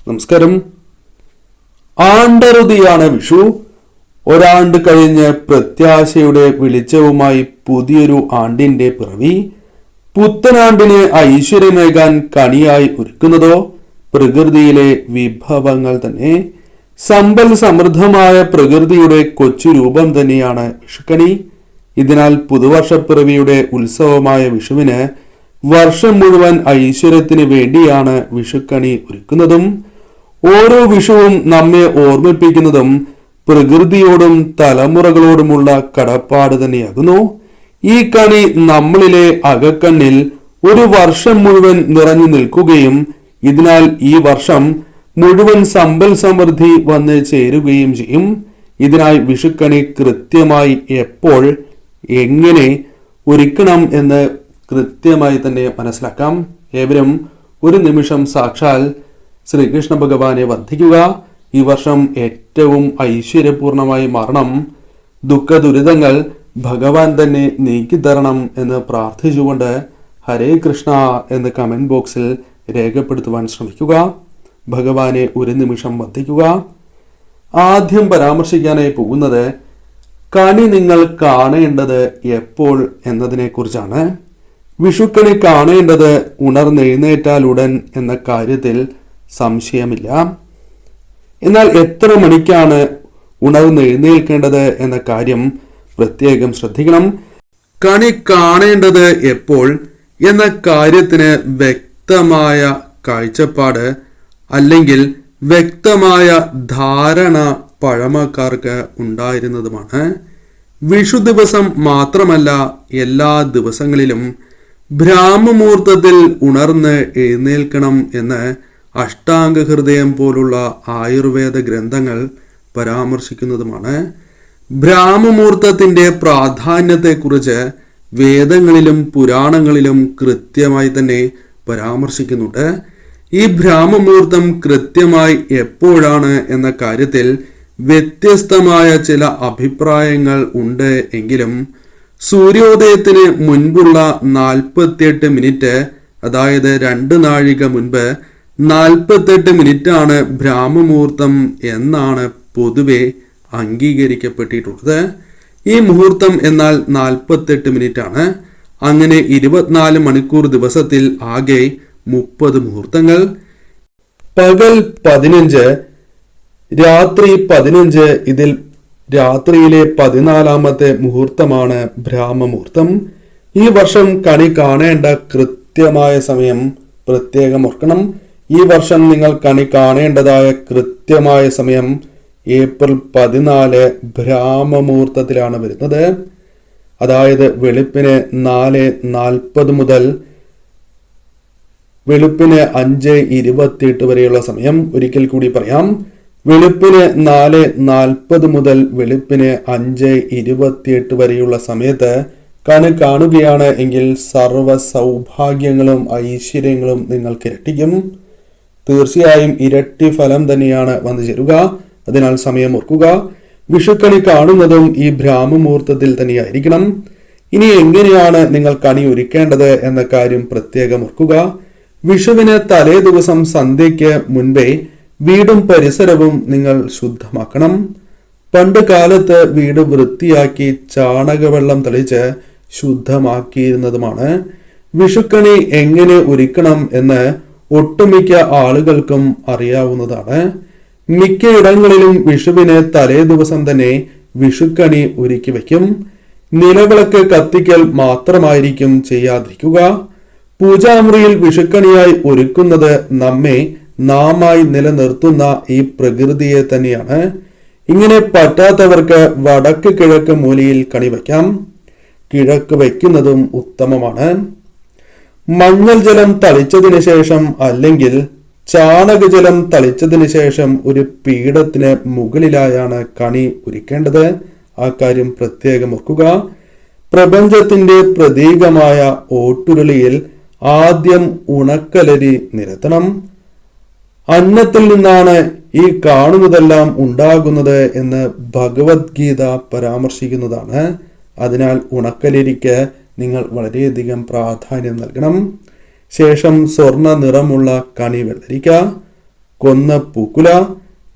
നമസ്കാരം. ആണ്ടറുതിയാണ് വിഷു. ഒരാണ്ട് കഴിഞ്ഞ് പ്രത്യാശയുടെ വെളിച്ചവുമായി പുതിയൊരു ആണ്ടിന്റെ പിറവി. പുത്തനാണ്ടിന് ഐശ്വര്യമേകാൻ കണിയായി ഒരുക്കുന്നതോ പ്രകൃതിയിലെ വിഭവങ്ങൾ തന്നെ. സമ്പൽ സമൃദ്ധമായ പ്രകൃതിയുടെ കൊച്ചു രൂപം തന്നെയാണ് വിഷുക്കണി. ഇതിനാൽ പുതുവർഷപ്പിറവിയുടെ ഉത്സവമായ വിഷുവിന് വർഷം മുഴുവൻ ഐശ്വര്യത്തിന് വേണ്ടിയാണ് വിഷുക്കണി ഒരുക്കുന്നതും. ഓരോ വിഷുവും നമ്മെ ഓർമ്മിപ്പിക്കുന്നതും പ്രകൃതിയോടും തലമുറകളോടുമുള്ള കടപ്പാട് തന്നെയാകുന്നു. ഈ കണി നമ്മളിലെ അകക്കണ്ണിൽ ഒരു വർഷം മുഴുവൻ നിറഞ്ഞു നിൽക്കുകയും ഇതിനാൽ ഈ വർഷം മുഴുവൻ സമ്പൽ സമൃദ്ധി വന്ന് ചേരുകയും ചെയ്യും. ഇതിനായി വിഷുക്കണി കൃത്യമായി എപ്പോൾ എങ്ങനെ ഒരുക്കണം എന്ന് കൃത്യമായി തന്നെ മനസ്സിലാക്കാം. ഏവരും ഒരു നിമിഷം സാക്ഷാൽ ശ്രീകൃഷ്ണ ഭഗവാനെ വന്ദിക്കുക. ഈ വർഷം ഏറ്റവും ഐശ്വര്യപൂർണമായി മാറണം. ദുഃഖ ദുരിതങ്ങൾ ഭഗവാൻ തന്നെ നീക്കിത്തരണം എന്ന് പ്രാർത്ഥിച്ചുകൊണ്ട് ഹരേ കൃഷ്ണ എന്ന് കമന്റ് ബോക്സിൽ രേഖപ്പെടുത്തുവാൻ ശ്രമിക്കുക. ഭഗവാനെ ഒരു നിമിഷം വന്ദിക്കുക. ആദ്യം പരാമർശിക്കാനായി പോകുന്നത് കണി നിങ്ങൾ കാണേണ്ടത് എപ്പോൾ എന്നതിനെ കുറിച്ചാണ്. വിഷുക്കണി കാണേണ്ടത് ഉണർന്നെഴുന്നേറ്റാലുടൻ എന്ന കാര്യത്തിൽ സംശയമില്ല. എന്നാൽ എത്ര മണിക്കാണ് ഉണർന്നെഴുന്നേൽക്കേണ്ടത് എന്ന കാര്യം പ്രത്യേകം ശ്രദ്ധിക്കണം. കണി കാണേണ്ടത് എപ്പോൾ എന്ന കാര്യത്തിന് വ്യക്തമായ കാഴ്ചപ്പാട് അല്ലെങ്കിൽ വ്യക്തമായ ധാരണ പഴമക്കാർക്ക് ഉണ്ടായിരുന്നതുമാണ്. വിഷു ദിവസം മാത്രമല്ല, എല്ലാ ദിവസങ്ങളിലും ബ്രാഹ്മമുഹൂർത്തത്തിൽ ഉണർന്ന് എഴുന്നേൽക്കണം എന്ന് അഷ്ടാംഗ ഹൃദയം പോലുള്ള ആയുർവേദ ഗ്രന്ഥങ്ങൾ പരാമർശിക്കുന്നതുമാണ്. ബ്രാഹ്മമുഹൂർത്തത്തിന്റെ പ്രാധാന്യത്തെക്കുറിച്ച് വേദങ്ങളിലും പുരാണങ്ങളിലും കൃത്യമായി തന്നെ പരാമർശിക്കുന്നുണ്ട്. ഈ ബ്രാഹ്മമുഹൂർത്തം കൃത്യമായി എപ്പോഴാണ് എന്ന കാര്യത്തിൽ വ്യത്യസ്തമായ ചില അഭിപ്രായങ്ങൾ ഉണ്ട് എങ്കിലും സൂര്യോദയത്തിന് മുൻപുള്ള 48 മിനിറ്റ്, അതായത് 2 നാഴിക മുൻപ് 48 മിനിറ്റാണ് ബ്രാഹ്മമുഹൂർത്തം എന്നാണ് പൊതുവെ അംഗീകരിക്കപ്പെട്ടിട്ടുള്ളത്. ഈ മുഹൂർത്തം എന്നാൽ 48 മിനിറ്റ് ആണ്. അങ്ങനെ 24 മണിക്കൂർ ദിവസത്തിൽ ആകെ 30 മുഹൂർത്തങ്ങൾ. പകൽ 15, രാത്രി 15. ഇതിൽ രാത്രിയിലെ 14ാമത്തെ മുഹൂർത്തമാണ് ബ്രാഹ്മമുഹൂർത്തം. ഈ വർഷം കണി കാണേണ്ട കൃത്യമായ സമയം പ്രത്യേകം ഓർക്കണം. ഈ വർഷം നിങ്ങൾ കണി കാണേണ്ടതായ കൃത്യമായ സമയം ഏപ്രിൽ 14 ബ്രാഹ്മമുഹൂർത്തത്തിലാണ് വരുന്നത്. അതായത് വെളുപ്പിന് 4:40 മുതൽ വെളുപ്പിന് 5:28 വരെയുള്ള സമയം. ഒരിക്കൽ കൂടി പറയാം, വെളുപ്പിന് 4:40 മുതൽ വെളുപ്പിന് 5:28 വരെയുള്ള സമയത്ത് കണി കാണുകയാണ് എങ്കിൽ സർവ സൗഭാഗ്യങ്ങളും ഐശ്വര്യങ്ങളും നിങ്ങൾക്ക് ഇരട്ടിക്കും. തീർച്ചയായും ഇരട്ടി ഫലം തന്നെയാണ് വന്നു ചേരുക. അതിനാൽ സമയം ഓർക്കുക. വിഷുക്കണി കാണുന്നതും ഈ ബ്രാഹ്മമുഹൂർത്തത്തിൽ തന്നെയായിരിക്കണം. ഇനി എങ്ങനെയാണ് നിങ്ങൾ കണി ഒരുക്കേണ്ടത് എന്ന കാര്യം പ്രത്യേകം ഓർക്കുക. വിഷുവിന് തലേ ദിവസം സന്ധ്യയ്ക്ക് മുൻപേ വീടും പരിസരവും നിങ്ങൾ ശുദ്ധമാക്കണം. പണ്ട് കാലത്ത് വീട് വൃത്തിയാക്കി ചാണകവെള്ളം തളിച്ച് ശുദ്ധമാക്കിയിരുന്നതുമാണ്. വിഷുക്കണി എങ്ങനെ ഒരുക്കണം എന്ന് ഒട്ടുമിക്ക ആളുകൾക്കും അറിയാവുന്നതാണ്. മിക്കയിടങ്ങളിലും വിഷുവിന് തലേ ദിവസം തന്നെ വിഷുക്കണി ഒരുക്കി വയ്ക്കും. നിലവിളക്ക് കത്തിക്കൽ മാത്രമായിരിക്കും ചെയ്യാതിരിക്കുക. പൂജാമുറിയിൽ വിഷുക്കണിയായി ഒരുക്കുന്നത് നമ്മെ നാമായി നിലനിർത്തുന്ന ഈ പ്രകൃതിയെ തന്നെയാണ്. ഇങ്ങനെ പറ്റാത്തവർക്ക് വടക്ക് കിഴക്ക് മൂലയിൽ കണി വയ്ക്കാം. കിഴക്ക് വയ്ക്കുന്നതും ഉത്തമമാണ്. മഞ്ഞൾ ജലം തളിച്ചതിന് ശേഷം അല്ലെങ്കിൽ ചാണകജലം തളിച്ചതിന് ശേഷം ഒരു പീഠത്തിന് മുകളിലായാണ് കണി ഒരുക്കേണ്ടത്. ആ കാര്യം പ്രത്യേകം ഓർക്കുക. പ്രപഞ്ചത്തിന്റെ പ്രതീകമായ ഓട്ടുരുളിയിൽ ആദ്യം ഉണക്കലരി നിരത്തണം. അന്നത്തിൽ നിന്നാണ് ഈ കാണുന്നതെല്ലാം ഉണ്ടാകുന്നത് എന്ന് ഭഗവത്ഗീത പരാമർശിക്കുന്നതാണ്. അതിനാൽ ഉണക്കലരിക്ക് നിങ്ങൾ വളരെയധികം പ്രാധാന്യം നൽകണം. ശേഷം സ്വർണ്ണ നിറമുള്ള കണി വെള്ളരിക്ക, കൊന്ന പൂക്കുല,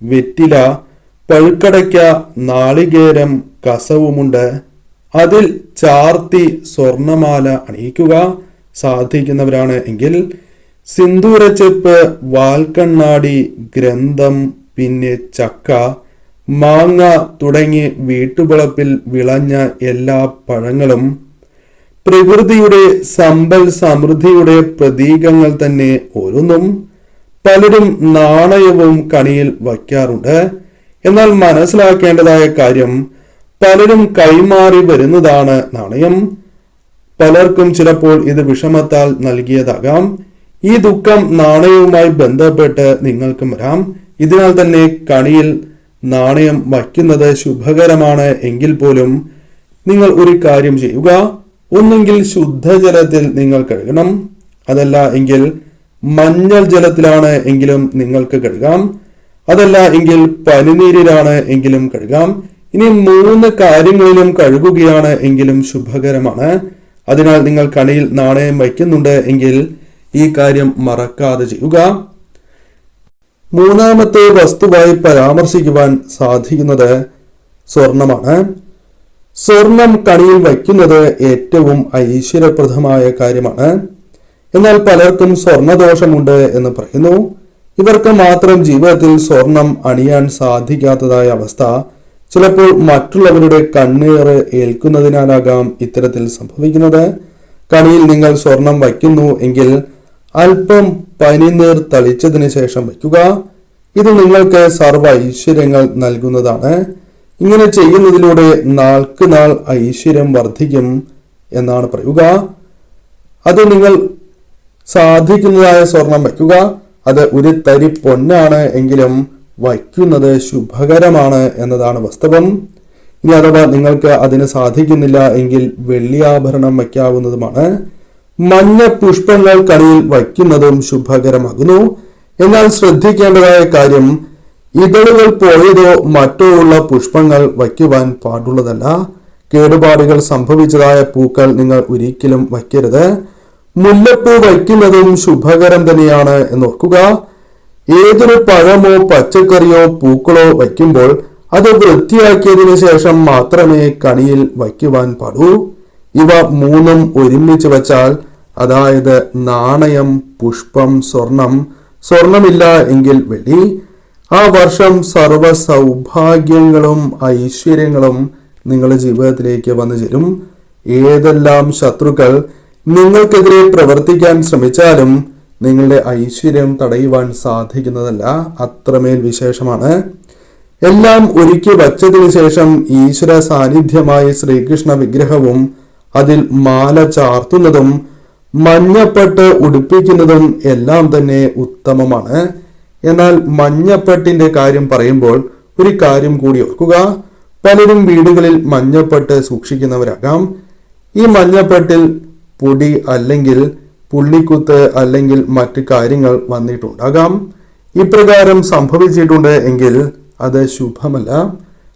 വെറ്റില, പഴുക്കടയ്ക്ക, നാളികേരം, കസവുമുണ്ട്. അതിൽ ചാർത്തി സ്വർണമാല അണിയിക്കുക സാധിക്കുന്നവരാണ് എങ്കിൽ സിന്ദൂരച്ചെപ്പ്, വാൽക്കണ്ണാടി, ഗ്രന്ഥം, പിന്നെ ചക്ക, മാങ്ങ തുടങ്ങി വീട്ടുവളപ്പിൽ വിളഞ്ഞ എല്ലാ പഴങ്ങളും പ്രകൃതിയുടെ സമ്പൽ സമൃദ്ധിയുടെ പ്രതീകങ്ങൾ തന്നെ ഓരോന്നും. പലരും നാണയവും കണിയിൽ വയ്ക്കാറുണ്ട്. എന്നാൽ മനസ്സിലാക്കേണ്ടതായ കാര്യം, പലരും കൈമാറി വരുന്നതാണ് നാണയം. പലർക്കും ചിലപ്പോൾ ഇത് വിഷമത്താൽ നൽകിയതാകാം. ഈ ദുഃഖം നാണയവുമായി ബന്ധപ്പെട്ട് നിങ്ങൾക്കും വരാം. ഇതിനാൽ തന്നെ കണിയിൽ നാണയം വയ്ക്കുന്നത് ശുഭകരമാണ് എങ്കിൽ പോലും നിങ്ങൾ ഒരു കാര്യം ചെയ്യുക. ഒന്നുകിൽ ശുദ്ധജലത്തിൽ നിങ്ങൾ കഴുകണം, അതല്ല എങ്കിൽ മഞ്ഞൾ ജലത്തിലാണ് എങ്കിലും നിങ്ങൾക്ക് കഴുകാം, അതല്ല എങ്കിൽ പനിനീരിലാണ് എങ്കിലും കഴുകാം. ഇനി 3 കാര്യങ്ങളിലും കഴുകുകയാണ് എങ്കിലും ശുഭകരമാണ്. അതിനാൽ നിങ്ങൾ കണിയിൽ നാണയം വയ്ക്കുന്നുണ്ട് എങ്കിൽ ഈ കാര്യം മറക്കാതെ ചെയ്യുക. 3ാമത്തെ വസ്തുവായി പരാമർശിക്കുവാൻ സാധിക്കുന്നത് സ്വർണമാണ്. സ്വർണം കണിയിൽ വയ്ക്കുന്നത് ഏറ്റവും ഐശ്വര്യപ്രദമായ കാര്യമാണ്. എന്നാൽ പലർക്കും സ്വർണദോഷമുണ്ട് എന്ന് പറയുന്നു. ഇവർക്ക് മാത്രം ജീവിതത്തിൽ സ്വർണം അണിയാൻ സാധിക്കാത്തതായ അവസ്ഥ ചിലപ്പോൾ മറ്റുള്ളവരുടെ കണ്ണീർ ഏൽക്കുന്നതിനാലാകാം ഇത്തരത്തിൽ സംഭവിക്കുന്നത്. കണിയിൽ നിങ്ങൾ സ്വർണം വയ്ക്കുന്നു എങ്കിൽ അല്പം പനിനീർ തളിച്ചതിന് ശേഷം വയ്ക്കുക. ഇത് നിങ്ങൾക്ക് സർവ്വ ഐശ്വര്യങ്ങൾ നൽകുന്നതാണ്. ഇങ്ങനെ ചെയ്യുന്നതിലൂടെ നാൾക്ക് നാൾ ഐശ്വര്യം വർദ്ധിക്കും എന്നാണ് പറയുക. അത് നിങ്ങൾ സാധിക്കുന്നതായ സ്വർണം വയ്ക്കുക. അത് ഒരു തരി പൊന്നാണ് എങ്കിലും വയ്ക്കുന്നത് ശുഭകരമാണ് എന്നതാണ് വാസ്തവം. ഇനി അഥവാ നിങ്ങൾക്ക് അതിന് സാധിക്കുന്നില്ല എങ്കിൽ വെള്ളിയാഭരണം വയ്ക്കാവുന്നതുമാണ്. മഞ്ഞ പുഷ്പങ്ങൾ കണിയിൽ വയ്ക്കുന്നതും ശുഭകരമാകുന്നു. എന്നാൽ ശ്രദ്ധിക്കേണ്ടതായ കാര്യം, ഇതളുകൾ പോയതോ മറ്റോ ഉള്ള പുഷ്പങ്ങൾ വയ്ക്കുവാൻ പാടുള്ളതല്ല. കേടുപാടുകൾ സംഭവിച്ചതായ പൂക്കൾ നിങ്ങൾ ഒരിക്കലും വയ്ക്കരുത്. മുല്ലപ്പൂ വയ്ക്കുന്നതും ശുഭകരം തന്നെയാണ് എന്നോർക്കുക. ഏതൊരു പഴമോ പച്ചക്കറിയോ പൂക്കളോ വയ്ക്കുമ്പോൾ അത് വൃത്തിയാക്കിയതിനു ശേഷം മാത്രമേ കണിയിൽ വയ്ക്കുവാൻ പാടൂ. ഇവ 3ഉം ഒരുമിച്ച് വച്ചാൽ, അതായത് നാണയം, പുഷ്പം, സ്വർണമില്ല എങ്കിൽ വെള്ളി, ആ വർഷം സർവ്വ സൗഭാഗ്യങ്ങളും ഐശ്വര്യങ്ങളും നിങ്ങളുടെ ജീവിതത്തിലേക്ക് വന്നു ചേരും. ഏതെല്ലാം ശത്രുക്കൾ നിങ്ങൾക്കെതിരെ പ്രവർത്തിക്കാൻ ശ്രമിച്ചാലും നിങ്ങളുടെ ഐശ്വര്യം തടയുവാൻ സാധിക്കുന്നതല്ല. അത്രമേൽ വിശേഷമാണ്. എല്ലാം ഒരുക്കി വച്ചതിനു ശേഷം ഈശ്വര സാന്നിധ്യമായി ശ്രീകൃഷ്ണ വിഗ്രഹവും അതിൽ മാല ചാർത്തുന്നതും മഞ്ഞപ്പട്ട് ഉടുപ്പിക്കുന്നതും എല്ലാം തന്നെ ഉത്തമമാണ്. എന്നാൽ മഞ്ഞപ്പട്ടിന്റെ കാര്യം പറയുമ്പോൾ ഒരു കാര്യം കൂടി ഓർക്കുക. പലരും വീടുകളിൽ മഞ്ഞപ്പട്ട് സൂക്ഷിക്കുന്നവരാകാം. ഈ മഞ്ഞപ്പട്ടിൽ പൊടി അല്ലെങ്കിൽ പുള്ളിക്കുത്ത് അല്ലെങ്കിൽ മറ്റു കാര്യങ്ങൾ വന്നിട്ടുണ്ടാകാം. ഇപ്രകാരം സംഭവിച്ചിട്ടുണ്ട് എങ്കിൽ അത് ശുഭമല്ല.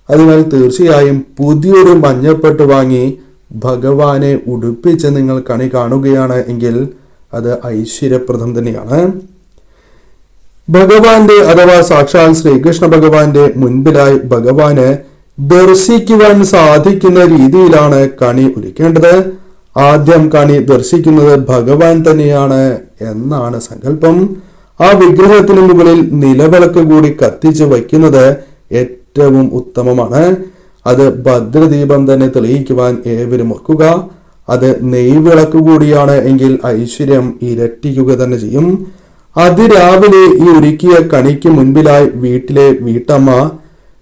അതിനാൽ തീർച്ചയായും പുതിയൊരു മഞ്ഞപ്പട്ട് വാങ്ങി ഭഗവാനെ ഉടുപ്പിച്ച് നിങ്ങൾ കണി കാണുകയാണ് എങ്കിൽ അത് ഐശ്വര്യപ്രദം തന്നെയാണ്. ഭഗവാന്റെ അഥവാ സാക്ഷാൽ ശ്രീകൃഷ്ണ ഭഗവാന്റെ മുൻപിലായി ഭഗവാന് ദർശിക്കുവാൻ സാധിക്കുന്ന രീതിയിലാണ് കണി ഒരുക്കേണ്ടത്. ആദ്യം കണി ദർശിക്കുന്നത് ഭഗവാൻ തന്നെയാണ് എന്നാണ് സങ്കല്പം. ആ വിഗ്രഹത്തിന് മുകളിൽ നിലവിളക്ക് കൂടി കത്തിച്ച് വയ്ക്കുന്നത് ഏറ്റവും ഉത്തമമാണ്. അത് ഭദ്രദീപം തന്നെ തെളിയിക്കുവാൻ ഏവരും ഓർക്കുക. അത് നെയ്വിളക്ക് കൂടിയാണ് എങ്കിൽ ഐശ്വര്യം ഇരട്ടിക്കുക തന്നെ ചെയ്യും. അതിരാവിലെ ഈ ഒരുക്കിയ കണിക്ക് മുൻപിലായി വീട്ടിലെ വീട്ടമ്മ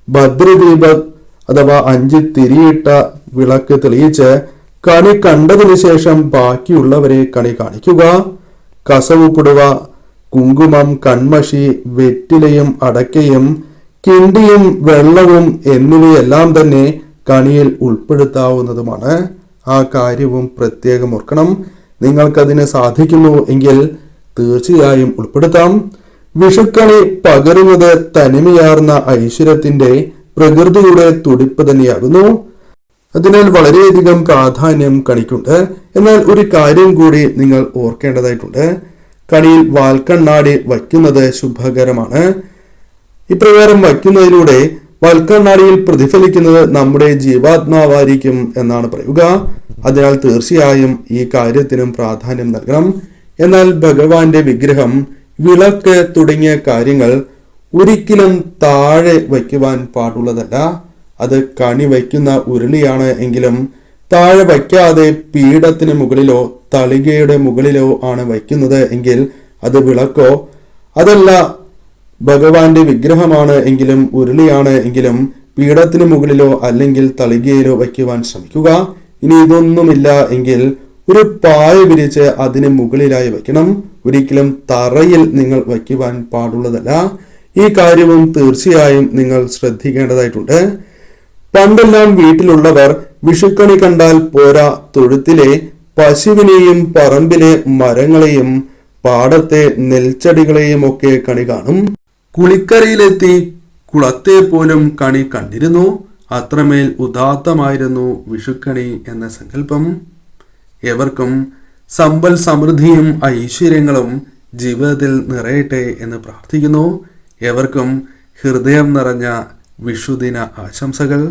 ഭദ്രദീപ അഥവാ 5 തിരിയിട്ട വിളക്ക് തെളിയിച്ച് കണി കണ്ടതിനു ശേഷം ബാക്കിയുള്ളവരെ കണി കാണിക്കുക. കസവു പുടവ, കുങ്കുമം, കൺമഷി, വെറ്റിലയും അടക്കയും കിണ്ടിയും വെള്ളവും എന്നിവയെല്ലാം തന്നെ കണിയിൽ ഉൾപ്പെടുത്താവുന്നതുമാണ്. ആ കാര്യവും പ്രത്യേകം ഓർക്കണം. നിങ്ങൾക്കതിന് സാധിക്കുന്നു എങ്കിൽ തീർച്ചയായും ഉൾപ്പെടുത്താം. വിഷുക്കണി പകരുന്നത് തനിമയാർന്ന ഐശ്വര്യത്തിന്റെ പ്രകൃതിയുടെ തുടിപ്പ് തന്നെയാകുന്നു. അതിനാൽ വളരെയധികം പ്രാധാന്യം കണിക്കുണ്ട്. എന്നാൽ ഒരു കാര്യം കൂടി നിങ്ങൾ ഓർക്കേണ്ടതായിട്ടുണ്ട്. കണിയിൽ വാൽക്കണ്ണാടി വയ്ക്കുന്നത് ശുഭകരമാണ്. ഇപ്രകാരം വയ്ക്കുന്നതിലൂടെ വാൽക്കണ്ണാടിയിൽ പ്രതിഫലിക്കുന്നത് നമ്മുടെ ജീവാത്മാവായിരിക്കും എന്നാണ് പറയുക. അതിനാൽ തീർച്ചയായും ഈ കാര്യത്തിനും പ്രാധാന്യം നൽകണം. എന്നാൽ ഭഗവാന്റെ വിഗ്രഹം, വിളക്ക് തുടങ്ങിയ കാര്യങ്ങൾ ഒരിക്കലും താഴെ വയ്ക്കുവാൻ പാടുള്ളതല്ല. അത് കണി വയ്ക്കുന്ന ഉരുളിയാണ് എങ്കിലും താഴെ വയ്ക്കാതെ പീഠത്തിന് മുകളിലോ തളികയുടെ മുകളിലോ ആണ് വയ്ക്കുന്നത് എങ്കിൽ അത് വിളക്കോ, അതല്ല ഭഗവാന്റെ വിഗ്രഹമാണ് എങ്കിലും ഉരുളിയാണ് എങ്കിലും പീഠത്തിന് മുകളിലോ അല്ലെങ്കിൽ തളികയിലോ വയ്ക്കുവാൻ ശ്രമിക്കുക. ഇനി ഇതൊന്നുമില്ല എങ്കിൽ ഒരു പായ വിരിച്ച് അതിന് മുകളിലായി വയ്ക്കണം. ഒരിക്കലും തറയിൽ നിങ്ങൾ വയ്ക്കുവാൻ പാടുള്ളതല്ല. ഈ കാര്യവും തീർച്ചയായും നിങ്ങൾ ശ്രദ്ധിക്കേണ്ടതായിട്ടുണ്ട്. പണ്ടെല്ലാം വീട്ടിലുള്ളവർ വിഷുക്കണി കണ്ടാൽ പോരാ, തൊഴുത്തിലെ പശുവിനെയും പറമ്പിലെ മരങ്ങളെയും പാടത്തെ നെൽച്ചെടികളെയും ഒക്കെ കണി കാണും. കുളിക്കരയിലെത്തി കുളത്തെ പോലും കണി കണ്ടിരുന്നു. അത്രമേൽ ഉദാത്തമായിരുന്നു വിഷുക്കണി എന്ന സങ്കല്പം. ഏവർക്കും സമ്പൽ സമൃദ്ധിയും ഐശ്വര്യങ്ങളും ജീവിതത്തിൽ നിറയട്ടെ എന്ന് പ്രാർത്ഥിക്കുന്നു. ഏവർക്കും ഹൃദയം നിറഞ്ഞ വിഷുദിന ആശംസകൾ.